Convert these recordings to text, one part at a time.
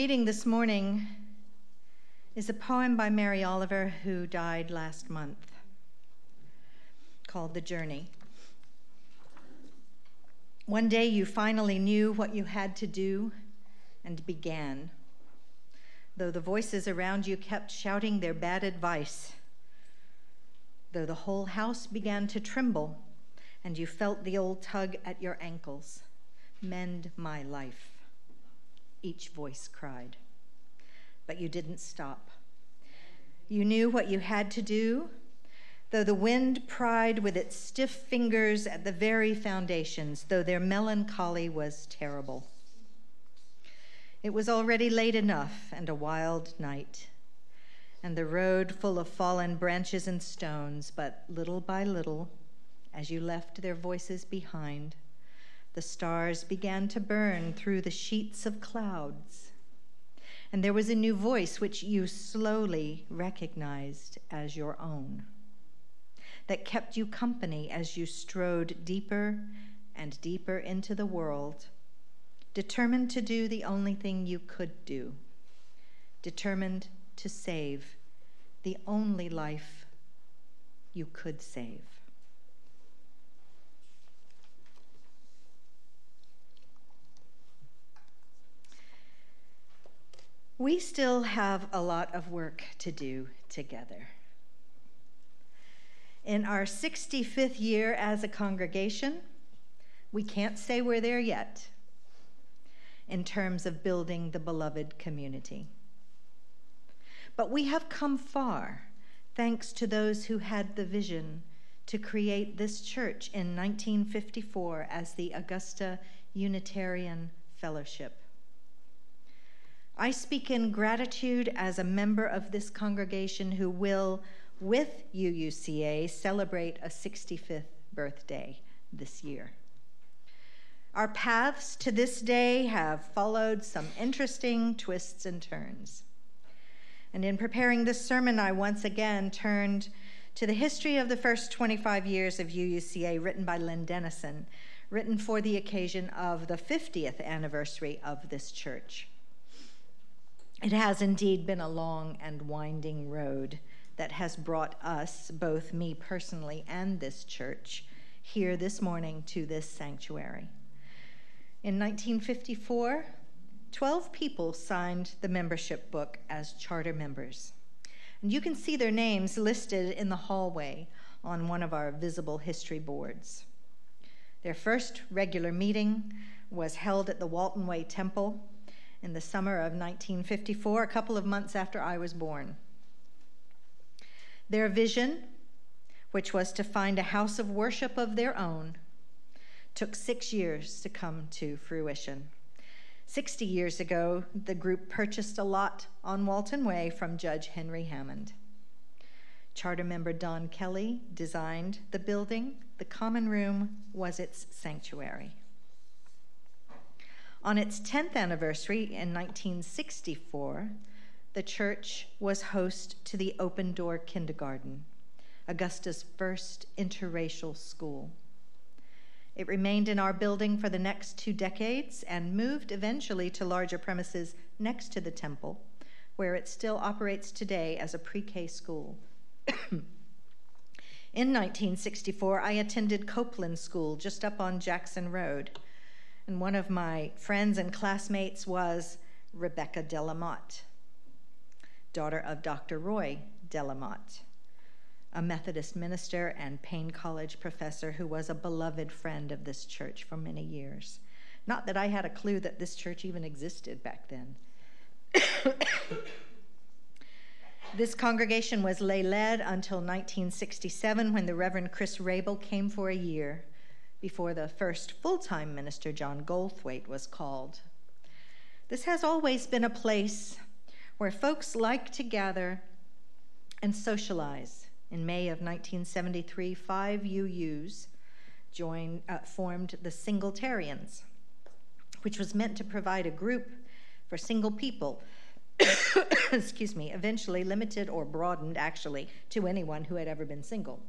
Reading this morning is a poem by Mary Oliver, who died last month, called The Journey. One day you finally knew what you had to do and began, though the voices around you kept shouting their bad advice, though the whole house began to tremble and you felt the old tug at your ankles. Mend my life, each voice cried. But you didn't stop. You knew what you had to do, though the wind pried with its stiff fingers at the very foundations, though their melancholy was terrible. It was already late enough and a wild night, and the road full of fallen branches and stones, but little by little, as you left their voices behind, the stars began to burn through the sheets of clouds, and there was a new voice which you slowly recognized as your own, that kept you company as you strode deeper and deeper into the world, determined to do the only thing you could do, determined to save the only life you could save. We still have a lot of work to do together. In our 65th year as a congregation, we can't say we're there yet in terms of building the beloved community. But we have come far thanks to those who had the vision to create this church in 1954 as the Augusta Unitarian Fellowship. I speak in gratitude as a member of this congregation who will, with UUCA, celebrate a 65th birthday this year. Our paths to this day have followed some interesting twists and turns. And in preparing this sermon, I once again turned to the history of the first 25 years of UUCA, written by Lynn Dennison, written for the occasion of the 50th anniversary of this church. It has indeed been a long and winding road that has brought us, both me personally and this church, here this morning to this sanctuary. In 1954, 12 people signed the membership book as charter members. And you can see their names listed in the hallway on one of our visible history boards. Their first regular meeting was held at the Walton Way Temple in the summer of 1954, a couple of months after I was born. Their vision, which was to find a house of worship of their own, took 6 years to come to fruition. 60 years ago, the group purchased a lot on Walton Way from Judge Henry Hammond. Charter member Don Kelly designed the building. The common room was its sanctuary. On its 10th anniversary in 1964, the church was host to the Open Door Kindergarten, Augusta's first interracial school. It remained in our building for the next 2 decades and moved eventually to larger premises next to the temple, where it still operates today as a pre-K school. In 1964, I attended Copeland School just up on Jackson Road, and one of my friends and classmates was Rebecca Delamotte, daughter of Dr. Roy Delamotte, a Methodist minister and Payne College professor who was a beloved friend of this church for many years. Not that I had a clue that this church even existed back then. This congregation was lay-led until 1967, when the Reverend Chris Rabel came for a year before the first full-time minister, John Goldthwaite, was called. This has always been a place where folks like to gather and socialize. In May of 1973, 5 UUs formed the Singletarians, which was meant to provide a group for single people, excuse me, eventually limited or broadened, actually, to anyone who had ever been single.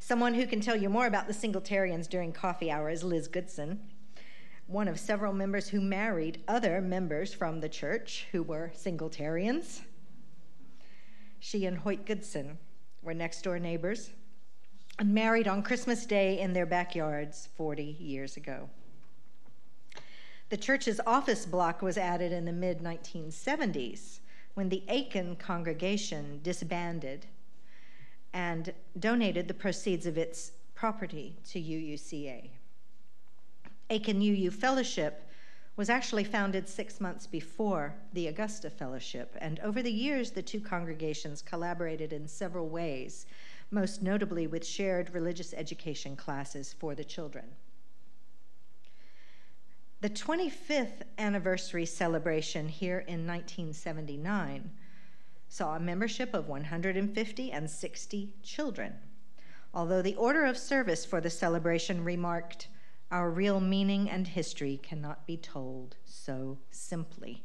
Someone who can tell you more about the Singletarians during coffee hour is Liz Goodson. one of several members who married other members from the church who were singletarians. She and Hoyt Goodson were next-door neighbors and married on Christmas Day in their backyards 40 years ago. The church's office block was added in the mid-1970s when the Aiken congregation disbanded and donated the proceeds of its property to UUCA. Aiken UU Fellowship was actually founded 6 months before the Augusta Fellowship, and over the years, the two congregations collaborated in several ways, most notably with shared religious education classes for the children. The 25th anniversary celebration here in 1979 saw a membership of 150 and 60 children, although the order of service for the celebration remarked, "Our real meaning and history cannot be told so simply."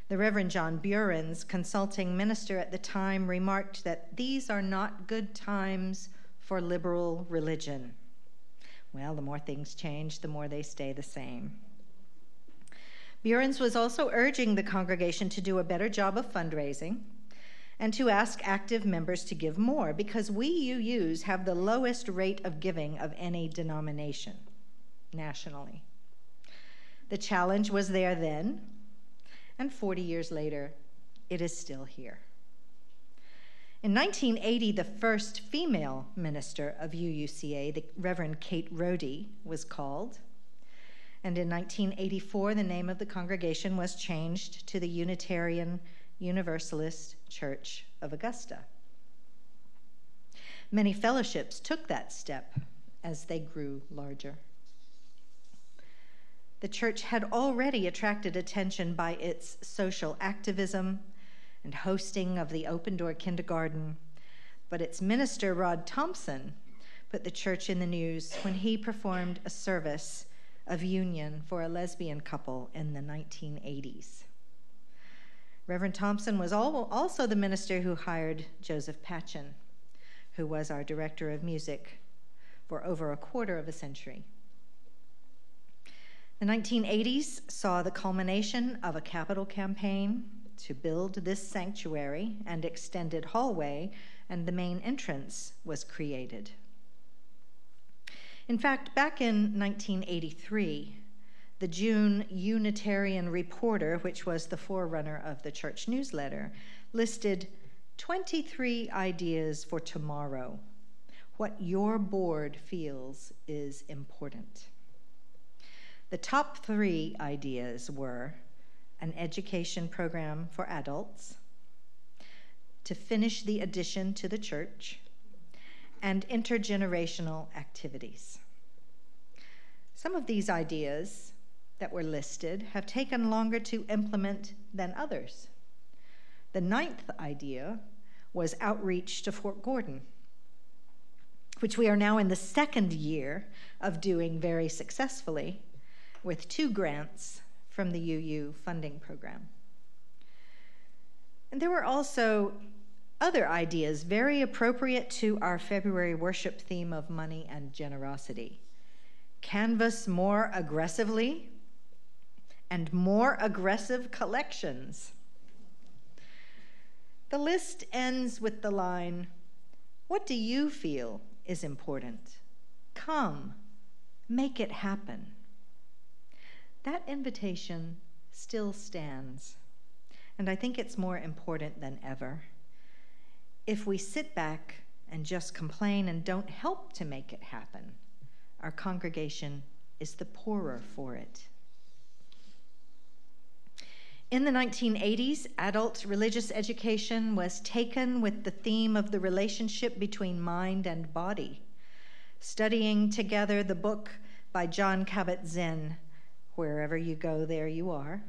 The Reverend John Burens, consulting minister at the time, remarked that these are not good times for liberal religion. Well, the more things change, the more they stay the same. Burens was also urging the congregation to do a better job of fundraising and to ask active members to give more, because we UUs have the lowest rate of giving of any denomination nationally. The challenge was there then, and 40 years later, it is still here. In 1980, the first female minister of UUCA, the Reverend Kate Rohde, was called. And in 1984, the name of the congregation was changed to the Unitarian Universalist Church of Augusta. Many fellowships took that step as they grew larger. The church had already attracted attention by its social activism and hosting of the Open Door Kindergarten, but its minister, Rod Thompson, put the church in the news when he performed a service of union for a lesbian couple in the 1980s. Reverend Thompson was also the minister who hired Joseph Patchen, who was our director of music for over a quarter of a century. The 1980s saw the culmination of a capital campaign to build this sanctuary and extended hallway, and the main entrance was created. In fact, back in 1983, the June Unitarian Reporter, which was the forerunner of the church newsletter, listed 23 ideas for tomorrow, what your board feels is important. The top 3 ideas were an education program for adults, to finish the addition to the church, and intergenerational activities. Some of these ideas that were listed have taken longer to implement than others. The 9th idea was outreach to Fort Gordon, which we are now in the 2nd year of doing very successfully with 2 grants from the UU funding program. And there were also other ideas very appropriate to our February worship theme of money and generosity. Canvass more aggressively and more aggressive collections. The list ends with the line, "What do you feel is important? Come, make it happen." That invitation still stands, and I think it's more important than ever. If we sit back and just complain and don't help to make it happen, our congregation is the poorer for it. In the 1980s, adult religious education was taken with the theme of the relationship between mind and body, studying together the book by John Kabat-Zinn, Wherever You Go, There You Are,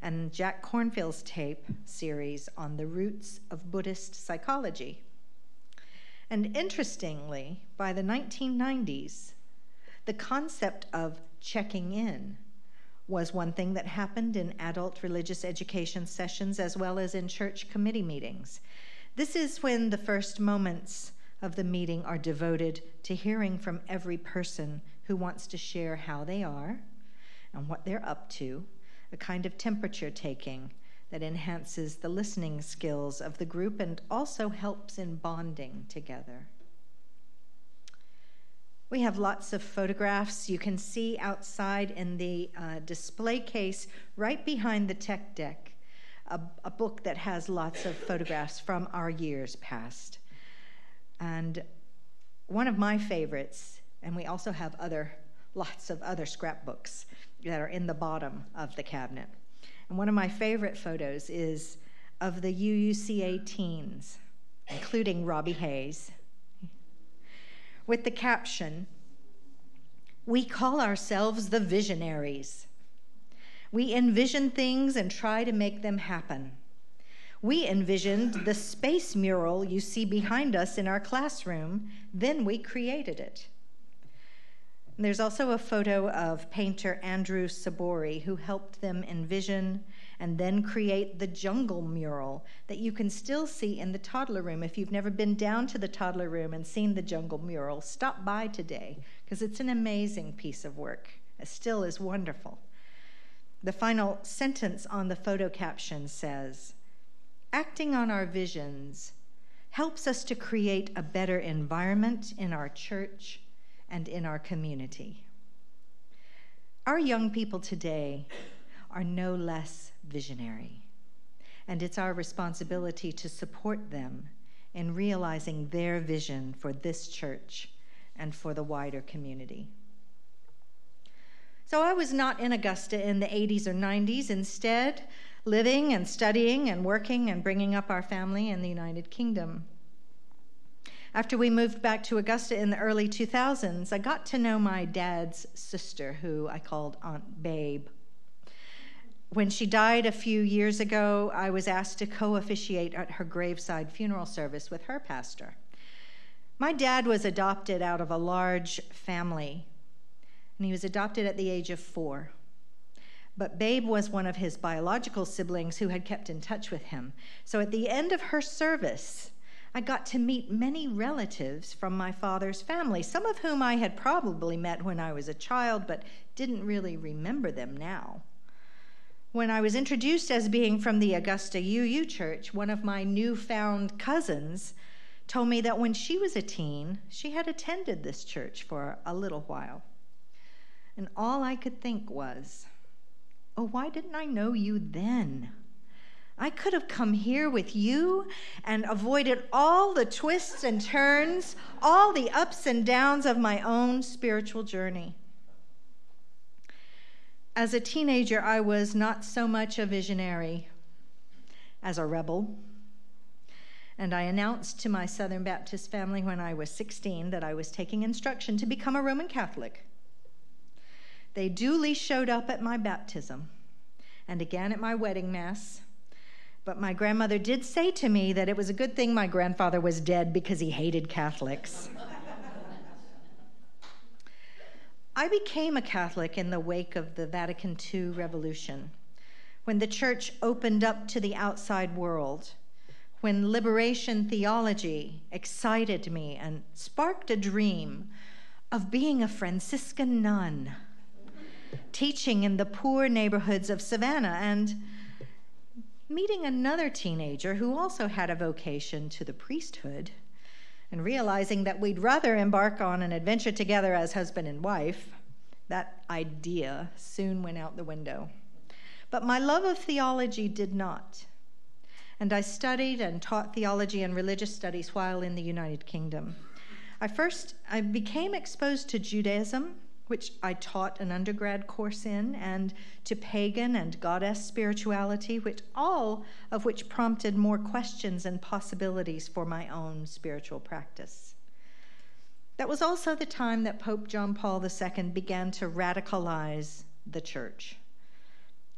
and Jack Kornfield's tape series on the roots of Buddhist psychology. And interestingly, by the 1990s, the concept of checking in was one thing that happened in adult religious education sessions as well as in church committee meetings. This is when the first moments of the meeting are devoted to hearing from every person who wants to share how they are and what they're up to, a kind of temperature taking that enhances the listening skills of the group and also helps in bonding together. We have lots of photographs. You can see outside in the display case right behind the tech deck a book that has lots of photographs from our years past. And one of my favorites, and we also have lots of other scrapbooks that are in the bottom of the cabinet. And one of my favorite photos is of the UUCA teens, including Robbie Hayes, with the caption, "We call ourselves the visionaries. We envision things and try to make them happen. We envisioned the space mural you see behind us in our classroom, then we created it." And there's also a photo of painter Andrew Sabori, who helped them envision and then create the jungle mural that you can still see in the toddler room. If you've never been down to the toddler room and seen the jungle mural, stop by today, because it's an amazing piece of work. It still is wonderful. The final sentence on the photo caption says, "Acting on our visions helps us to create a better environment in our church and in our community." Our young people today are no less visionary, and it's our responsibility to support them in realizing their vision for this church and for the wider community. So I was not in Augusta in the 80s or 90s, instead living and studying and working and bringing up our family in the United Kingdom. After we moved back to Augusta in the early 2000s, I got to know my dad's sister, who I called Aunt Babe. When she died a few years ago, I was asked to co-officiate at her graveside funeral service with her pastor. My dad was adopted out of a large family, and he was adopted at the age of 4. But Babe was one of his biological siblings who had kept in touch with him. So at the end of her service, I got to meet many relatives from my father's family, some of whom I had probably met when I was a child, but didn't really remember them now. When I was introduced as being from the Augusta UU Church, one of my newfound cousins told me that when she was a teen, she had attended this church for a little while. And all I could think was, oh, why didn't I know you then? I could have come here with you and avoided all the twists and turns, all the ups and downs of my own spiritual journey. As a teenager, I was not so much a visionary as a rebel. And I announced to my Southern Baptist family when I was 16 that I was taking instruction to become a Roman Catholic. They duly showed up at my baptism and again at my wedding mass. But my grandmother did say to me that it was a good thing my grandfather was dead because he hated Catholics. I became a Catholic in the wake of the Vatican II revolution, when the church opened up to the outside world, when liberation theology excited me and sparked a dream of being a Franciscan nun, teaching in the poor neighborhoods of Savannah, and meeting another teenager who also had a vocation to the priesthood, and realizing that we'd rather embark on an adventure together as husband and wife. That idea soon went out the window. But my love of theology did not. And I studied and taught theology and religious studies while in the United Kingdom. I became exposed to Judaism, which I taught an undergrad course in, and to pagan and goddess spirituality, all of which prompted more questions and possibilities for my own spiritual practice. That was also the time that Pope John Paul II began to radicalize the church.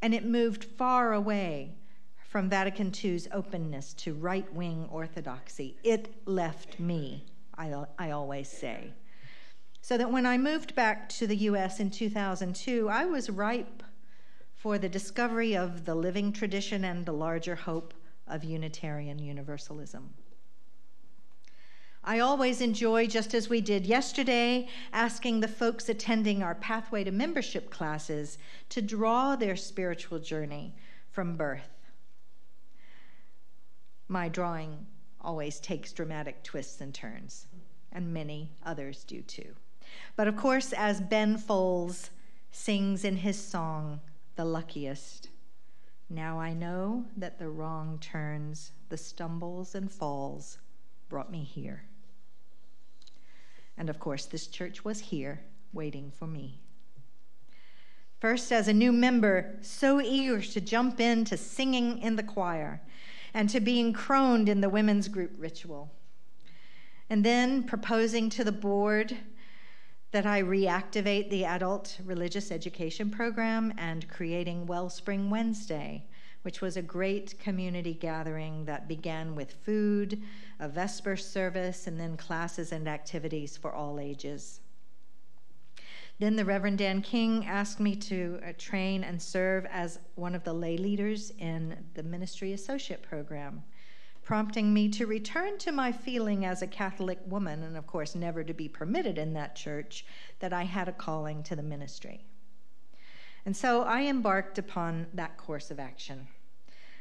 And it moved far away from Vatican II's openness to right-wing orthodoxy. It left me, I always say. So that when I moved back to the U.S. in 2002, I was ripe for the discovery of the living tradition and the larger hope of Unitarian Universalism. I always enjoy, just as we did yesterday, asking the folks attending our Pathway to Membership classes to draw their spiritual journey from birth. My drawing always takes dramatic twists and turns, and many others do too. But of course, as Ben Folds sings in his song, The Luckiest, now I know that the wrong turns, the stumbles and falls brought me here. And of course, this church was here, waiting for me. First, as a new member, so eager to jump into singing in the choir and to being croned in the women's group ritual. And then proposing to the board that I reactivate the adult religious education program and creating Wellspring Wednesday, which was a great community gathering that began with food, a Vesper service, and then classes and activities for all ages. Then the Reverend Dan King asked me to train and serve as one of the lay leaders in the Ministry Associate Program, prompting me to return to my feeling as a Catholic woman, and of course never to be permitted in that church, that I had a calling to the ministry. And so I embarked upon that course of action,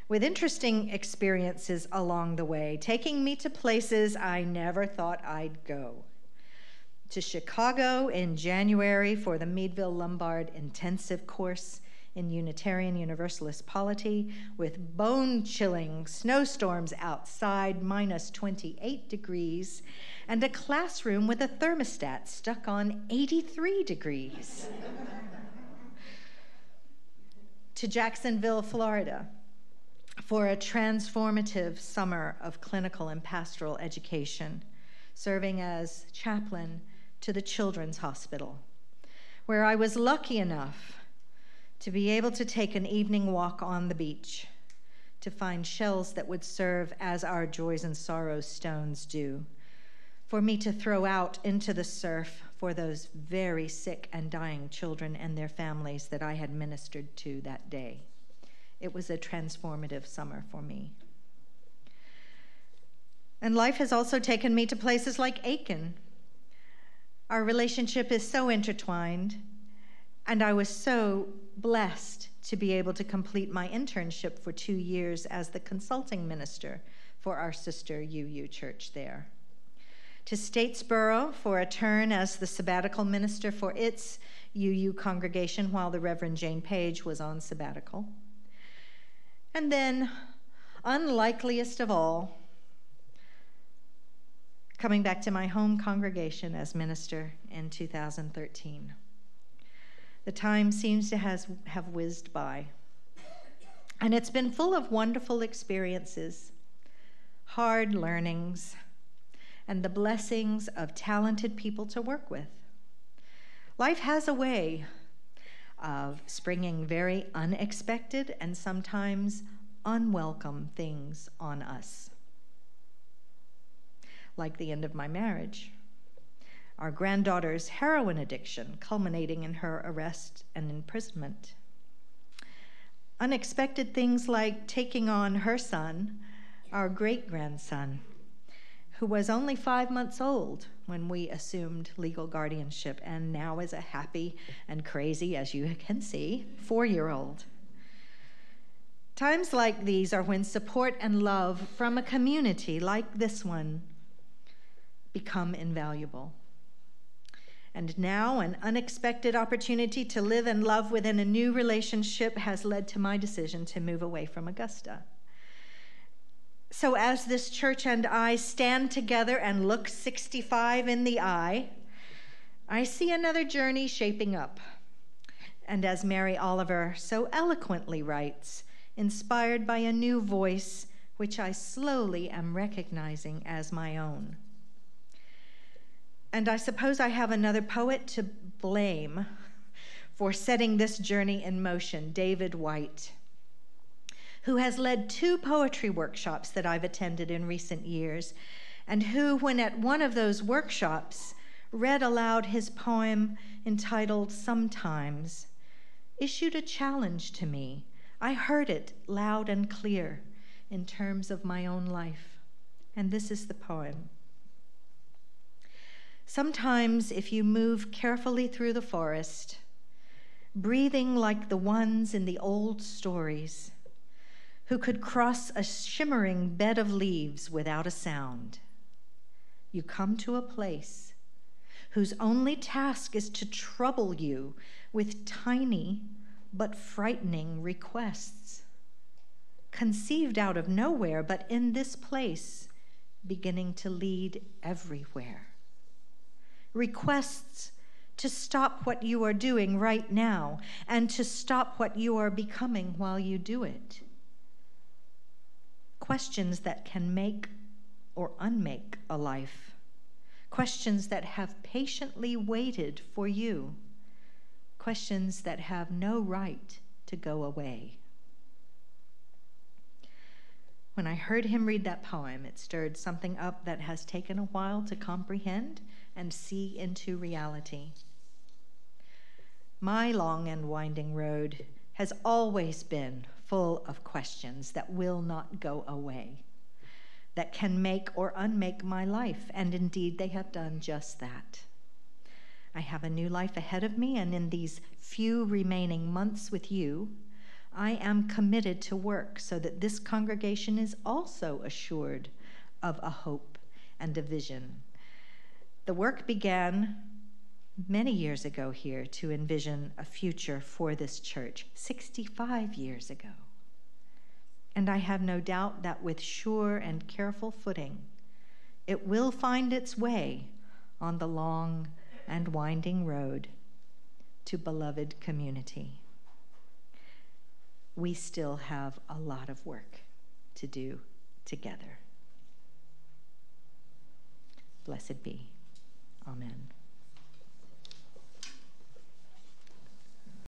with interesting experiences along the way, taking me to places I never thought I'd go. To Chicago in January for the Meadville Lombard Intensive Course in Unitarian Universalist Polity, with bone-chilling snowstorms outside, minus 28 degrees, and a classroom with a thermostat stuck on 83 degrees. To Jacksonville, Florida, for a transformative summer of clinical and pastoral education, serving as chaplain to the Children's Hospital, where I was lucky enough to be able to take an evening walk on the beach to find shells that would serve as our joys and sorrows stones do, for me to throw out into the surf for those very sick and dying children and their families that I had ministered to that day. It was a transformative summer for me. And life has also taken me to places like Aiken. Our relationship is so intertwined, and I was so blessed to be able to complete my internship for 2 years as the consulting minister for our sister UU church there. To Statesboro for a turn as the sabbatical minister for its UU congregation while the Reverend Jane Page was on sabbatical. And then, unlikeliest of all, coming back to my home congregation as minister in 2013. The time seems to have whizzed by, and it's been full of wonderful experiences, hard learnings, and the blessings of talented people to work with. Life has a way of springing very unexpected and sometimes unwelcome things on us. Like the end of my marriage, our granddaughter's heroin addiction culminating in her arrest and imprisonment. Unexpected things like taking on her son, our great-grandson, who was only 5 months old when we assumed legal guardianship and now is a happy and crazy, as you can see, 4-year-old. Times like these are when support and love from a community like this one become invaluable. And now an unexpected opportunity to live and love within a new relationship has led to my decision to move away from Augusta. So as this church and I stand together and look 65 in the eye, I see another journey shaping up. And as Mary Oliver so eloquently writes, inspired by a new voice, which I slowly am recognizing as my own. And I suppose I have another poet to blame for setting this journey in motion, David White, who has led 2 poetry workshops that I've attended in recent years, and who, when at one of those workshops, read aloud his poem entitled Sometimes, issued a challenge to me. I heard it loud and clear in terms of my own life. And this is the poem. Sometimes if you move carefully through the forest, breathing like the ones in the old stories, who could cross a shimmering bed of leaves without a sound, you come to a place whose only task is to trouble you with tiny but frightening requests, conceived out of nowhere, but in this place, beginning to lead everywhere. Requests to stop what you are doing right now and to stop what you are becoming while you do it. Questions that can make or unmake a life. Questions that have patiently waited for you. Questions that have no right to go away. When I heard him read that poem, it stirred something up that has taken a while to comprehend and see into reality. My long and winding road has always been full of questions that will not go away, that can make or unmake my life, and indeed they have done just that. I have a new life ahead of me, and in these few remaining months with you, I am committed to work so that this congregation is also assured of a hope and a vision. The work began many years ago here to envision a future for this church, 65 years ago. And I have no doubt that with sure and careful footing, it will find its way on the long and winding road to beloved community. We still have a lot of work to do together. Blessed be. Amen.